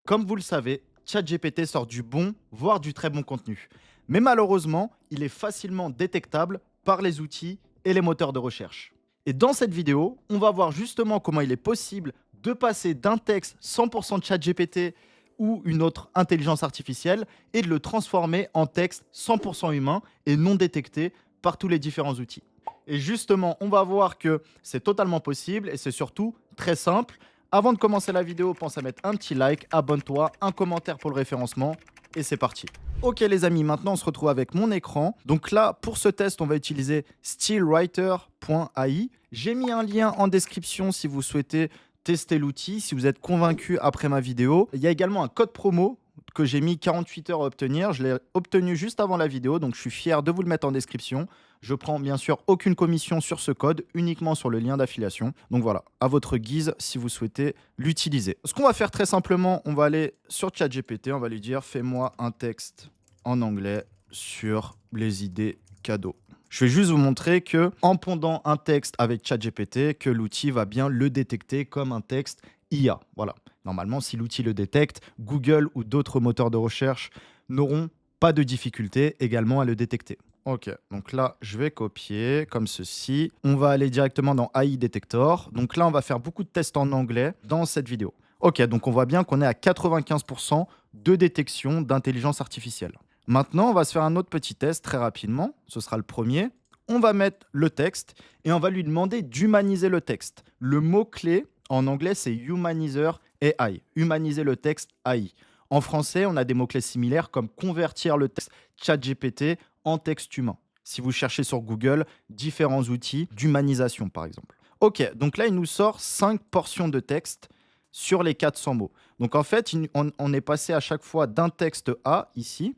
Comme vous le savez, ChatGPT sort du bon, voire du très bon contenu. Mais malheureusement, il est facilement détectable par les outils et les moteurs de recherche. Et dans cette vidéo, on va voir justement comment il est possible de passer d'un texte 100% de ChatGPT ou une autre intelligence artificielle et de le transformer en texte 100% humain et non détecté par tous les différents outils. Et justement, on va voir que c'est totalement possible et c'est surtout très simple. Avant de commencer la vidéo, pense à mettre un petit like, abonne-toi, un commentaire pour le référencement et c'est parti. Ok les amis, maintenant on se retrouve avec mon écran. Donc là, pour ce test, on va utiliser stillwriter.ai. J'ai mis un lien en description si vous souhaitez tester l'outil, si vous êtes convaincu après ma vidéo. Il y a également un code promo que j'ai mis 48 heures à obtenir. Je l'ai obtenu juste avant la vidéo, donc je suis fier de vous le mettre en description. Je prends bien sûr aucune commission sur ce code, uniquement sur le lien d'affiliation. Donc voilà, à votre guise si vous souhaitez l'utiliser. Ce qu'on va faire très simplement, on va aller sur ChatGPT, on va lui dire fais-moi un texte en anglais sur les idées cadeaux. Je vais juste vous montrer que en pondant un texte avec ChatGPT, que l'outil va bien le détecter comme un texte IA. Voilà. Normalement, si l'outil le détecte, Google ou d'autres moteurs de recherche n'auront pas de difficulté également à le détecter. Ok, donc là, je vais copier comme ceci. On va aller directement dans AI Detector. Donc là, on va faire beaucoup de tests en anglais dans cette vidéo. Ok, donc on voit bien qu'on est à 95% de détection d'intelligence artificielle. Maintenant, on va se faire un autre petit test très rapidement. Ce sera le premier. On va mettre le texte et on va lui demander d'humaniser le texte. Le mot-clé en anglais, c'est humanizer AI. Humaniser le texte AI. En français, on a des mots-clés similaires comme convertir le texte ChatGPT en texte humain. Si vous cherchez sur Google, différents outils d'humanisation, par exemple. Ok, donc là, il nous sort 5 portions de texte sur les 400 mots. Donc en fait, on est passé à chaque fois d'un texte A, ici,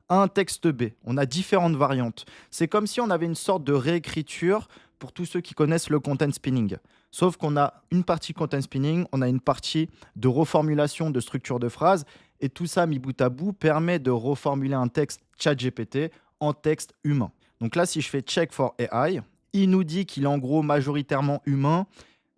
à un texte B. On a différentes variantes. C'est comme si on avait une sorte de réécriture pour tous ceux qui connaissent le content spinning. Sauf qu'on a une partie content spinning, on a une partie de reformulation de structure de phrase, et tout ça mis bout à bout permet de reformuler un texte ChatGPT en texte humain. Donc là, si je fais check for AI, il nous dit qu'il est en gros majoritairement humain.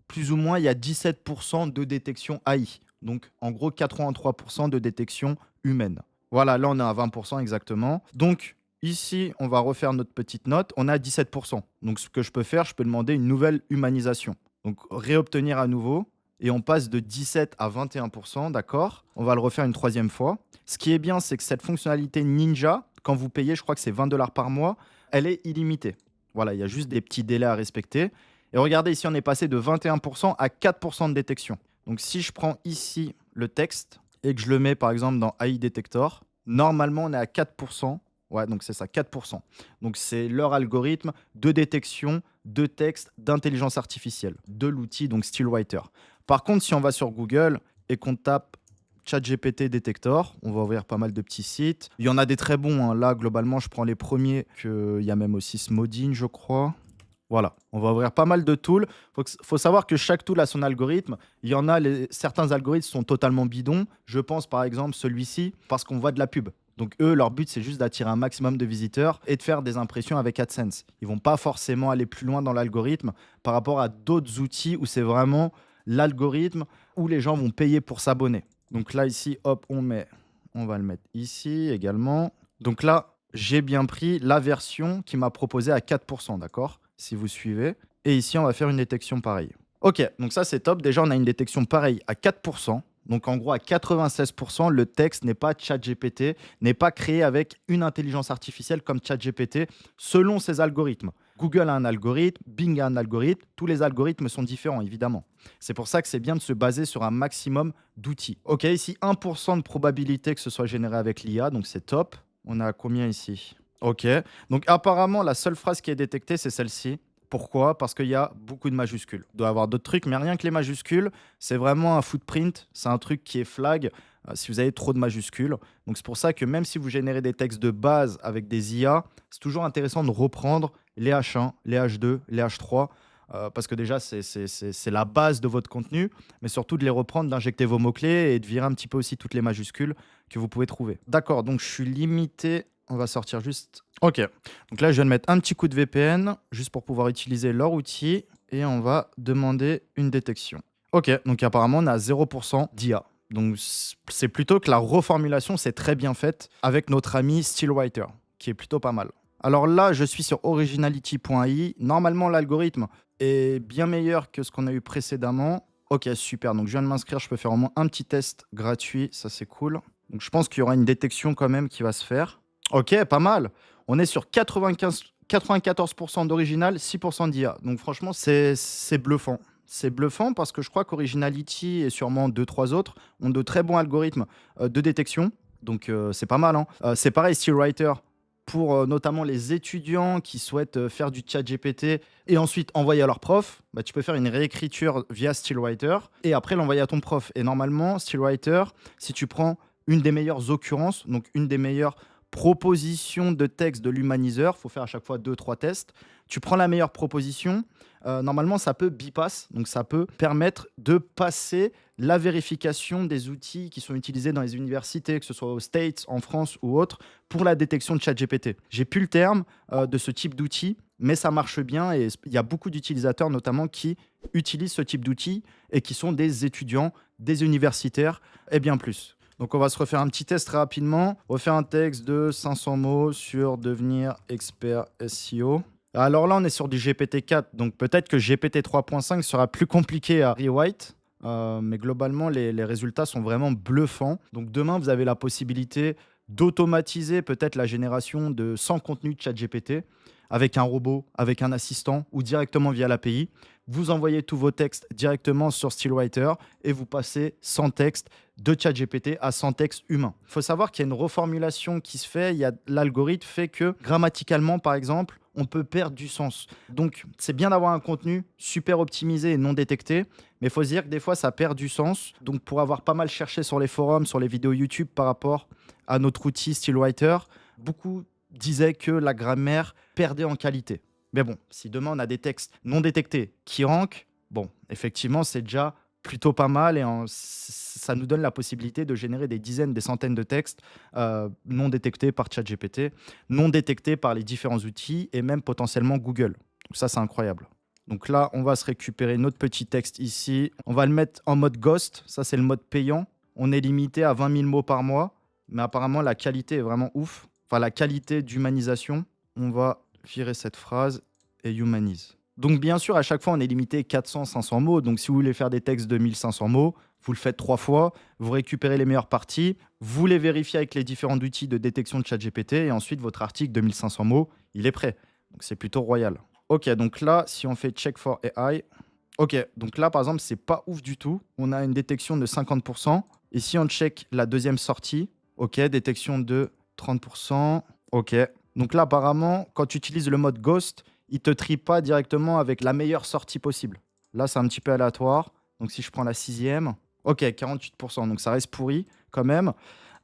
Plus ou moins, il y a 17% de détection AI. Donc en gros, 83% de détection humaine. Voilà, là on est à 20% exactement. Donc ici, on va refaire notre petite note. On est à 17%. Donc ce que je peux faire, je peux demander une nouvelle humanisation. Donc réobtenir à nouveau. Et on passe de 17 à 21%, d'accord? On va le refaire une troisième fois. Ce qui est bien, c'est que cette fonctionnalité Ninja, quand vous payez, je crois que c'est 20 dollars par mois, elle est illimitée. Voilà, il y a juste des petits délais à respecter. Et regardez, ici, on est passé de 21% à 4% de détection. Donc si je prends ici le texte et que je le mets par exemple dans AI Detector, normalement, on est à 4%. Ouais, donc c'est ça, 4%. Donc c'est leur algorithme de détection de texte d'intelligence artificielle, de l'outil, donc Stillwriter. Par contre, si on va sur Google et qu'on tape ChatGPT Detector, on va ouvrir pas mal de petits sites. Il y en a des très bons, hein. Là, globalement, je prends les premiers. Il y a même aussi Smodin, je crois. Voilà, on va ouvrir pas mal de tools. Faut savoir que chaque tool a son algorithme. Il y en a, certains algorithmes sont totalement bidons. Je pense par exemple celui-ci, parce qu'on voit de la pub. Donc eux, leur but, c'est juste d'attirer un maximum de visiteurs et de faire des impressions avec AdSense. Ils vont pas forcément aller plus loin dans l'algorithme par rapport à d'autres outils où c'est vraiment l'algorithme où les gens vont payer pour s'abonner. Donc là, ici, hop, on va le mettre ici également. Donc là, j'ai bien pris la version qui m'a proposé à 4%, d'accord? Si vous suivez. Et ici, on va faire une détection pareille. Ok, donc ça c'est top. Déjà, on a une détection pareille à 4%. Donc en gros, à 96%, le texte n'est pas ChatGPT, n'est pas créé avec une intelligence artificielle comme ChatGPT selon ses algorithmes. Google a un algorithme, Bing a un algorithme, tous les algorithmes sont différents évidemment. C'est pour ça que c'est bien de se baser sur un maximum d'outils. Ok, ici 1% de probabilité que ce soit généré avec l'IA, donc c'est top. On a combien ici? Ok, donc apparemment la seule phrase qui est détectée c'est celle-ci. Pourquoi? Parce qu'il y a beaucoup de majuscules. Il doit y avoir d'autres trucs, mais rien que les majuscules, c'est vraiment un footprint, c'est un truc qui est flag si vous avez trop de majuscules. Donc c'est pour ça que même si vous générez des textes de base avec des IA, c'est toujours intéressant de reprendre les H1, les H2, les H3, parce que déjà c'est la base de votre contenu, mais surtout de les reprendre, d'injecter vos mots-clés et de virer un petit peu aussi toutes les majuscules que vous pouvez trouver. D'accord, donc je suis limité, on va sortir juste... Ok, donc là, je viens de mettre un petit coup de VPN juste pour pouvoir utiliser leur outil et on va demander une détection. Ok, donc apparemment, on a 0% d'IA. Donc c'est plutôt que la reformulation, c'est très bien faite avec notre ami Stillwriter, qui est plutôt pas mal. Alors là, je suis sur originality.ai. Normalement, l'algorithme est bien meilleur que ce qu'on a eu précédemment. Ok, super. Donc je viens de m'inscrire, je peux faire au moins un petit test gratuit, ça c'est cool. Donc je pense qu'il y aura une détection quand même qui va se faire. Ok, pas mal. On est sur 94% d'original, 6% d'IA. Donc franchement, c'est bluffant. C'est bluffant parce que je crois qu'Originality et sûrement deux, trois autres ont de très bons algorithmes de détection. Donc c'est pas mal, hein. C'est pareil, Stillwriter, pour notamment les étudiants qui souhaitent faire du chat GPT et ensuite envoyer à leur prof, bah, tu peux faire une réécriture via Stillwriter et après l'envoyer à ton prof. Et normalement, Stillwriter, si tu prends une des meilleures occurrences, donc une des meilleures propositions de texte de l'humaniseur, il faut faire à chaque fois deux, trois tests. Tu prends la meilleure proposition, normalement ça peut bypass, donc ça peut permettre de passer la vérification des outils qui sont utilisés dans les universités, que ce soit aux States, en France ou autres, pour la détection de ChatGPT. J'ai plus le terme de ce type d'outil, mais ça marche bien et il y a beaucoup d'utilisateurs notamment qui utilisent ce type d'outils et qui sont des étudiants, des universitaires et bien plus. Donc on va se refaire un petit test très rapidement. On va faire un texte de 500 mots sur devenir expert SEO. Alors là, on est sur du GPT-4, donc peut-être que GPT 3.5 sera plus compliqué à rewrite. Mais globalement, les résultats sont vraiment bluffants. Donc demain, vous avez la possibilité d'automatiser peut-être la génération de 100 contenus de ChatGPT avec un robot, avec un assistant ou directement via l'API. Vous envoyez tous vos textes directement sur Stillwriter et vous passez 100 textes de ChatGPT à 100 textes humains. Il faut savoir qu'il y a une reformulation qui se fait. L'algorithme fait que grammaticalement, par exemple, on peut perdre du sens. Donc, c'est bien d'avoir un contenu super optimisé et non détecté, mais il faut se dire que des fois, ça perd du sens. Donc, pour avoir pas mal cherché sur les forums, sur les vidéos YouTube par rapport à notre outil Stillwriter, beaucoup disaient que la grammaire perdait en qualité. Mais bon, si demain on a des textes non détectés qui rankent, bon, effectivement, c'est déjà plutôt pas mal et ça nous donne la possibilité de générer des dizaines, des centaines de textes non détectés par ChatGPT, non détectés par les différents outils et même potentiellement Google. Donc ça, c'est incroyable. Donc là, on va se récupérer notre petit texte ici. On va le mettre en mode Ghost. Ça, c'est le mode payant. On est limité à 20 000 mots par mois, mais apparemment, la qualité est vraiment ouf. Enfin, la qualité d'humanisation. On va virer cette phrase et humanise. Donc bien sûr, à chaque fois, on est limité 400-500 mots. Donc si vous voulez faire des textes de 1500 mots, vous le faites 3 fois, vous récupérez les meilleures parties, vous les vérifiez avec les différents outils de détection de ChatGPT et ensuite votre article de 1500 mots, il est prêt. Donc c'est plutôt royal. Ok, donc là, si on fait check for AI, ok, donc là, par exemple, c'est pas ouf du tout. On a une détection de 50%. Et si on check la deuxième sortie, ok, détection de 30%, ok. Donc là, apparemment, quand tu utilises le mode Ghost, il ne te trie pas directement avec la meilleure sortie possible. Là, c'est un petit peu aléatoire. Donc si je prends la sixième, ok, 48%, donc ça reste pourri quand même.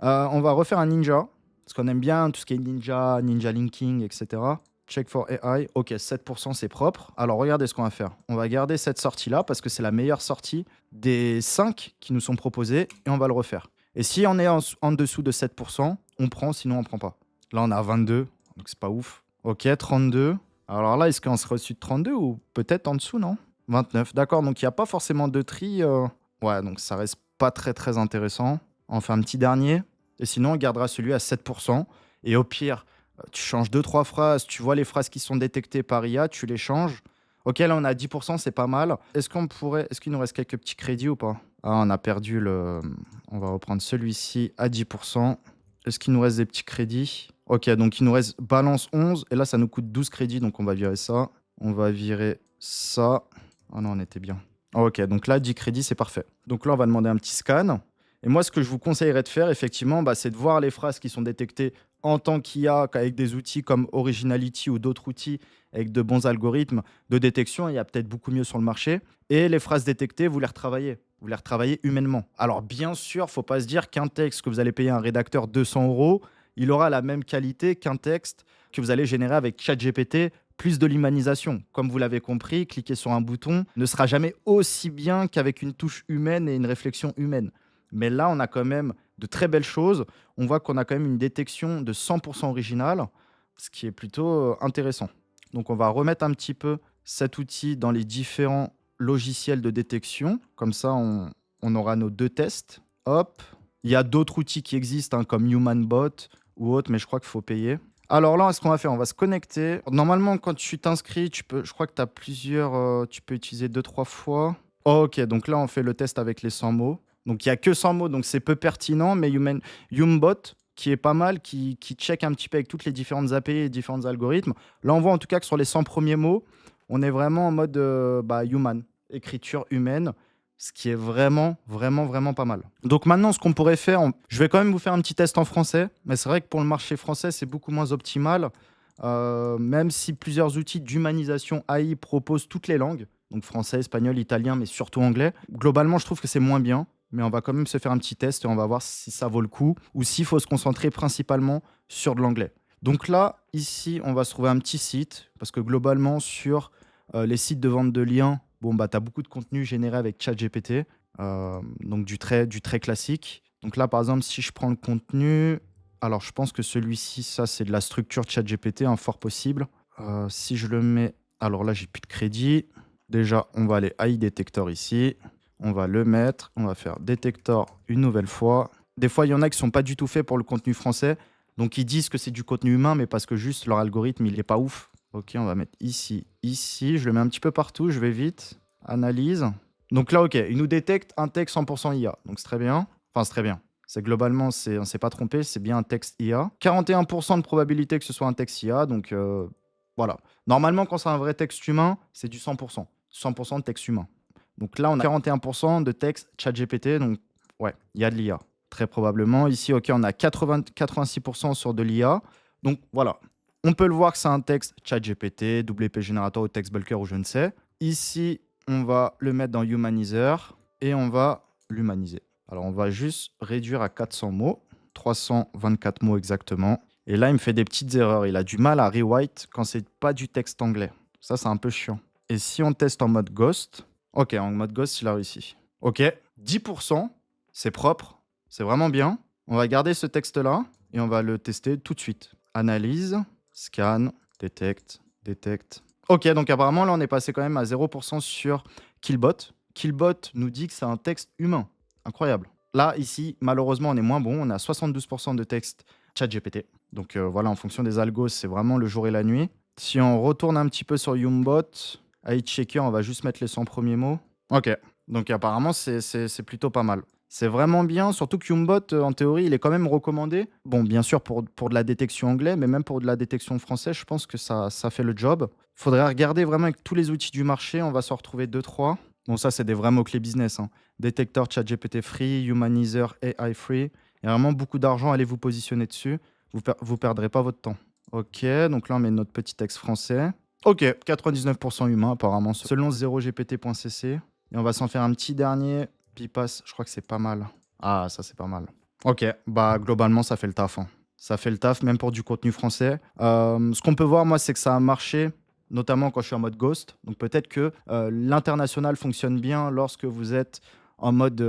On va refaire un ninja, parce qu'on aime bien tout ce qui est ninja, ninja linking, etc. Check for AI, ok, 7% c'est propre. Alors regardez ce qu'on va faire. On va garder cette sortie-là, parce que c'est la meilleure sortie des 5 qui nous sont proposés, et on va le refaire. Et si on est en dessous de 7%, on prend, sinon on ne prend pas. Là, on a 22, donc c'est pas ouf. Ok, 32. Alors là, est-ce qu'on serait au-dessus de 32 ou peut-être en dessous, non? 29, d'accord. Donc il n'y a pas forcément de tri. Ouais, donc ça reste pas très très intéressant. On fait un petit dernier. Et sinon, on gardera celui à 7%. Et au pire, tu changes 2-3 phrases. Tu vois les phrases qui sont détectées par IA, tu les changes. Ok, là on a 10%, c'est pas mal. Est-ce qu'il nous reste quelques petits crédits ou pas? Ah, on a perdu le... On va reprendre celui-ci à 10%. Est-ce qu'il nous reste des petits crédits? Ok, donc il nous reste balance 11. Et là, ça nous coûte 12 crédits. Donc on va virer ça. On va virer ça. Oh non, on était bien. Ok, donc là, 10 crédits, c'est parfait. Donc là, on va demander un petit scan. Et moi, ce que je vous conseillerais de faire, effectivement, c'est de voir les phrases qui sont détectées en tant qu'IA, avec des outils comme Originality ou d'autres outils avec de bons algorithmes de détection. Il y a peut-être beaucoup mieux sur le marché. Et les phrases détectées, vous les retravaillez. Vous les retravaillez humainement. Alors, bien sûr, il ne faut pas se dire qu'un texte que vous allez payer à un rédacteur 200 €, il aura la même qualité qu'un texte que vous allez générer avec ChatGPT, plus de l'humanisation. Comme vous l'avez compris, cliquer sur un bouton ne sera jamais aussi bien qu'avec une touche humaine et une réflexion humaine. Mais là, on a quand même de très belles choses. On voit qu'on a quand même une détection de 100% original, ce qui est plutôt intéressant. Donc, on va remettre un petit peu cet outil dans les différents logiciels de détection. Comme ça, on aura nos deux tests. Hop. Il y a d'autres outils qui existent, hein, comme HumanBot ou autre, mais je crois qu'il faut payer. Alors là, ce qu'on va faire, on va se connecter. Normalement, quand tu t'inscris, je crois que tu as plusieurs, tu peux utiliser 2-3 fois. Ok, donc là, on fait le test avec les 100 mots. Donc il n'y a que 100 mots, donc c'est peu pertinent, mais HumanBot, qui est pas mal, qui check un petit peu avec toutes les différentes API et différents algorithmes. Là, on voit en tout cas que sur les 100 premiers mots, on est vraiment en mode human, écriture humaine, ce qui est vraiment, vraiment, vraiment pas mal. Donc maintenant, ce qu'on pourrait faire, je vais quand même vous faire un petit test en français, mais c'est vrai que pour le marché français, c'est beaucoup moins optimal, même si plusieurs outils d'humanisation AI proposent toutes les langues, donc français, espagnol, italien, mais surtout anglais. Globalement, je trouve que c'est moins bien, mais on va quand même se faire un petit test et on va voir si ça vaut le coup ou s'il faut se concentrer principalement sur de l'anglais. Donc là, ici, on va se trouver un petit site, parce que globalement, sur les sites de vente de liens, bon, bah, tu as beaucoup de contenu généré avec ChatGPT, donc du très classique. Donc là, par exemple, si je prends le contenu, alors je pense que celui-ci, ça, c'est de la structure ChatGPT, un fort possible. Si je le mets, alors là, j'ai plus de crédit. Déjà, on va aller AI Detector ici. On va le mettre, on va faire Detector une nouvelle fois. Des fois, il y en a qui ne sont pas du tout faits pour le contenu français. Donc, ils disent que c'est du contenu humain, mais parce que juste leur algorithme, il n'est pas ouf. Ok, on va mettre ici, ici. Je le mets un petit peu partout, je vais vite. Analyse. Donc là, ok, il nous détecte un texte 100% IA. Donc, c'est très bien. Enfin, c'est très bien. C'est globalement, on ne s'est pas trompé, c'est bien un texte IA. 41% de probabilité que ce soit un texte IA. Donc, voilà. Normalement, quand c'est un vrai texte humain, c'est du 100%. 100% de texte humain. Donc là, on a 41% de texte ChatGPT. Donc, ouais, il y a de l'IA. Très probablement. Ici, ok, on a 86% sur de l'IA. Donc, voilà. On peut le voir que c'est un texte ChatGPT, WP Generator ou Text Bulker ou je ne sais. Ici, on va le mettre dans Humanizer et on va l'humaniser. Alors, on va juste réduire à 400 mots. 324 mots exactement. Et là, il me fait des petites erreurs. Il a du mal à rewrite quand c'est pas du texte anglais. Ça, c'est un peu chiant. Et si on teste en mode Ghost, ok, en mode Ghost, il a réussi. Ok, 10%, c'est propre, c'est vraiment bien. On va garder ce texte-là et on va le tester tout de suite. Analyse, scan, détecte. Ok, donc apparemment, là, on est passé quand même à 0% sur Killbot. Killbot nous dit que c'est un texte humain. Incroyable. Là, ici, malheureusement, on est moins bon. On a 72% de texte ChatGPT. Donc voilà, en fonction des algos, c'est vraiment le jour et la nuit. Si on retourne un petit peu sur Yumbot, à checker, on va juste mettre les 100 premiers mots. Ok, donc apparemment, c'est plutôt pas mal. C'est vraiment bien, surtout que Yumbot, en théorie, il est quand même recommandé. Bon, bien sûr, pour de la détection anglais, mais même pour de la détection français, je pense que ça fait le job. Faudrait regarder vraiment avec tous les outils du marché, on va s'en retrouver 2-3. Bon, ça, c'est des vrais mots-clés business, hein. Détecteur ChatGPT free, Humanizer AI free. Il y a vraiment beaucoup d'argent, allez vous positionner dessus. Vous perdrez pas votre temps. Ok, donc là, on met notre petit texte français. Ok, 99% humain apparemment, selon 0gpt.cc. Et on va s'en faire un petit dernier. Pipass, je crois que c'est pas mal. Ah, ça c'est pas mal. Ok, bah globalement ça fait le taf, hein. Ça fait le taf, même pour du contenu français. Ce qu'on peut voir, moi, c'est que ça a marché, notamment quand je suis en mode Ghost. Donc peut-être que l'international fonctionne bien lorsque vous êtes en mode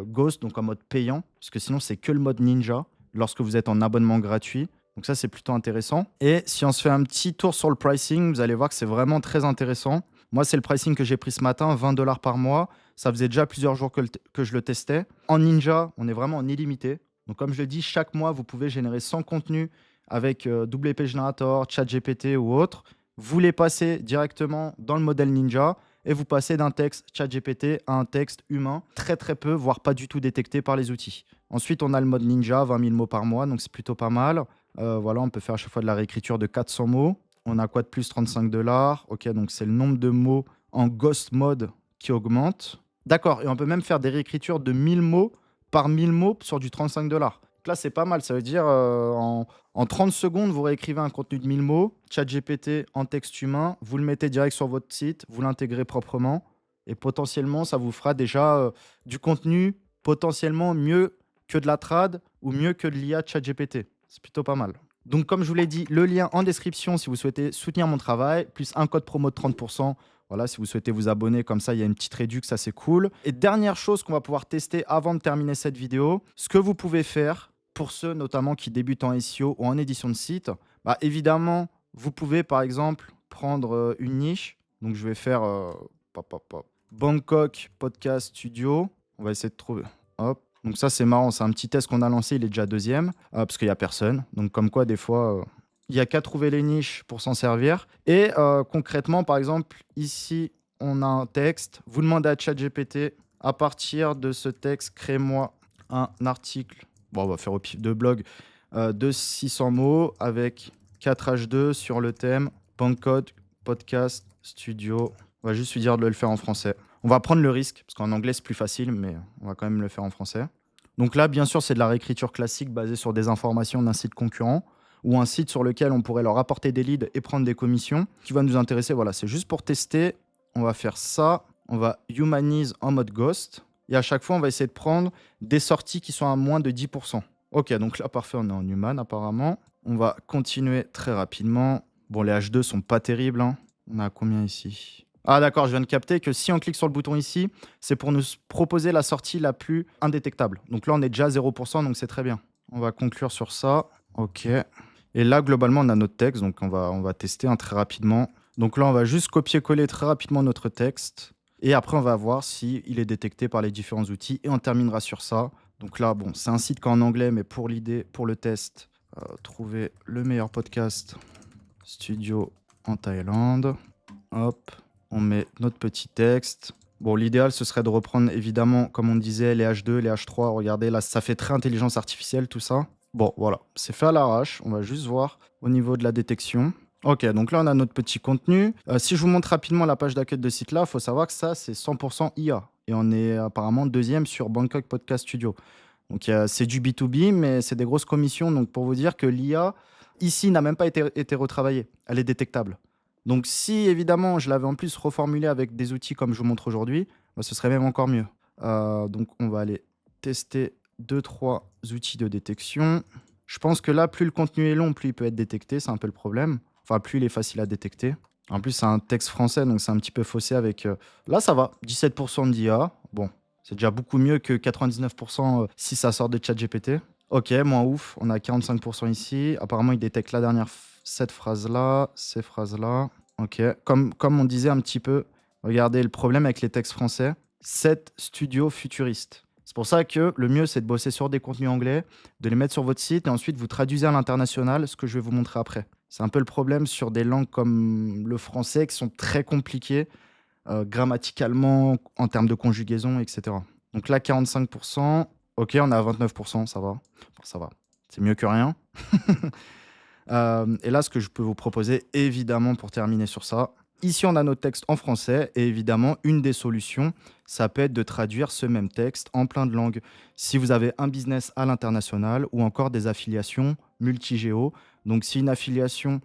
Ghost, donc en mode payant. Parce que sinon, c'est que le mode Ninja, lorsque vous êtes en abonnement gratuit. Donc ça, c'est plutôt intéressant. Et si on se fait un petit tour sur le pricing, vous allez voir que c'est vraiment très intéressant. Moi, c'est le pricing que j'ai pris ce matin, 20 $ par mois. Ça faisait déjà plusieurs jours que je le testais. En Ninja, on est vraiment en illimité. Donc comme je l'ai dit, chaque mois, vous pouvez générer 100 contenus avec WP Generator, ChatGPT ou autre. Vous les passez directement dans le modèle Ninja et vous passez d'un texte ChatGPT à un texte humain, très très peu, voire pas du tout détecté par les outils. Ensuite, on a le mode Ninja, 20 000 mots par mois, donc c'est plutôt pas mal. Voilà, on peut faire à chaque fois de la réécriture de 400 mots. On a quoi de plus? 35 $. Ok, donc c'est le nombre de mots en Ghost Mode qui augmente. D'accord, et on peut même faire des réécritures de 1000 mots par 1000 mots sur du 35 $. Donc là, c'est pas mal. Ça veut dire en 30 secondes, vous réécrivez un contenu de 1000 mots, ChatGPT en texte humain, vous le mettez direct sur votre site, vous l'intégrez proprement et potentiellement, ça vous fera déjà du contenu potentiellement mieux que de la trad ou mieux que de l'IA ChatGPT. C'est plutôt pas mal. Donc, comme je vous l'ai dit, le lien en description si vous souhaitez soutenir mon travail, plus un code promo de 30%. Voilà, si vous souhaitez vous abonner, comme ça, il y a une petite réduction, ça c'est cool. Et dernière chose qu'on va pouvoir tester avant de terminer cette vidéo, ce que vous pouvez faire pour ceux notamment qui débutent en SEO ou en édition de site, bah, évidemment, vous pouvez par exemple prendre une niche. Donc, je vais faire Bangkok Podcast Studio. On va essayer de trouver. Hop. Donc ça, c'est marrant. C'est un petit test qu'on a lancé. Il est déjà deuxième parce qu'il n'y a personne. Donc comme quoi, des fois, il n'y a qu'à trouver les niches pour s'en servir. Et concrètement, par exemple, ici, on a un texte. Vous demandez à ChatGPT, à partir de ce texte, crée-moi un article. Bon, on va faire au pif de blog de 600 mots avec 4H2 sur le thème Pancode, podcast, studio. On va juste lui dire de le faire en français. On va prendre le risque, parce qu'en anglais c'est plus facile, mais on va quand même le faire en français. Donc là, bien sûr, c'est de la réécriture classique basée sur des informations d'un site concurrent ou un site sur lequel on pourrait leur apporter des leads et prendre des commissions. Ce qui va nous intéresser, voilà, c'est juste pour tester. On va faire ça. On va humanize en mode ghost. Et à chaque fois, on va essayer de prendre des sorties qui sont à moins de 10%. Ok, donc là, parfait, on est en human apparemment. On va continuer très rapidement. Bon, les H2 sont pas terribles, hein. On a combien ici? Ah d'accord, je viens de capter que si on clique sur le bouton ici, c'est pour nous proposer la sortie la plus indétectable. Donc là, on est déjà à 0%, donc c'est très bien. On va conclure sur ça. Ok. Et là, globalement, on a notre texte, donc on va tester très rapidement. Donc là, on va juste copier-coller très rapidement notre texte. Et après, on va voir s'il est détecté par les différents outils. Et on terminera sur ça. Donc là, bon, c'est un site qu'en anglais, mais pour l'idée, pour le test, trouver le meilleur podcast studio en Thaïlande. Hop. On met notre petit texte. Bon, l'idéal, ce serait de reprendre, évidemment, comme on disait, les H2, les H3. Regardez, là, ça fait très intelligence artificielle, tout ça. Bon, voilà, c'est fait à l'arrache. On va juste voir au niveau de la détection. Ok, donc là, on a notre petit contenu. Si je vous montre rapidement la page d'accueil de ce site-là, il faut savoir que ça, c'est 100% IA. Et on est apparemment deuxième sur Bangkok Podcast Studio. Donc, c'est du B2B, mais c'est des grosses commissions. Donc, pour vous dire que l'IA, ici, n'a même pas été retravaillée. Elle est détectable. Donc si évidemment je l'avais en plus reformulé avec des outils comme je vous montre aujourd'hui, bah, ce serait même encore mieux. Donc on va aller tester 2-3 outils de détection. Je pense que là, plus le contenu est long, plus il peut être détecté, c'est un peu le problème. Enfin, plus il est facile à détecter. En plus, c'est un texte français, donc c'est un petit peu faussé avec... Là, ça va, 17% d'IA. Bon, c'est déjà beaucoup mieux que 99% si ça sort de ChatGPT. Ok, moins ouf, on a 45% ici. Apparemment, il détecte la dernière, cette phrase-là, ces phrases-là. Ok, comme on disait un petit peu, regardez le problème avec les textes français, 7 studios futuristes. C'est pour ça que le mieux, c'est de bosser sur des contenus anglais, de les mettre sur votre site et ensuite vous traduisez à l'international, ce que je vais vous montrer après. C'est un peu le problème sur des langues comme le français qui sont très compliquées grammaticalement, en termes de conjugaison, etc. Donc là, 45%. Ok, on est à 29%, ça va. Bon, ça va. C'est mieux que rien. Et là, ce que je peux vous proposer, évidemment, pour terminer sur ça, ici, on a notre texte en français. Et évidemment, une des solutions, ça peut être de traduire ce même texte en plein de langues. Si vous avez un business à l'international ou encore des affiliations multigéo. Donc, si une affiliation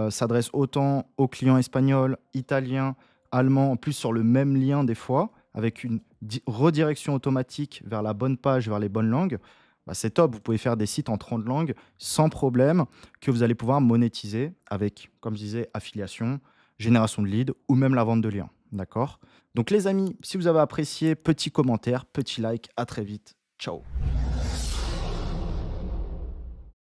s'adresse autant aux clients espagnols, italiens, allemands, en plus sur le même lien des fois, avec une redirection automatique vers la bonne page, vers les bonnes langues, bah, c'est top. Vous pouvez faire des sites en 30 langues sans problème que vous allez pouvoir monétiser avec, comme je disais, affiliation, génération de leads ou même la vente de liens. D'accord? Donc les amis, si vous avez apprécié, petit commentaire, petit like, à très vite. Ciao.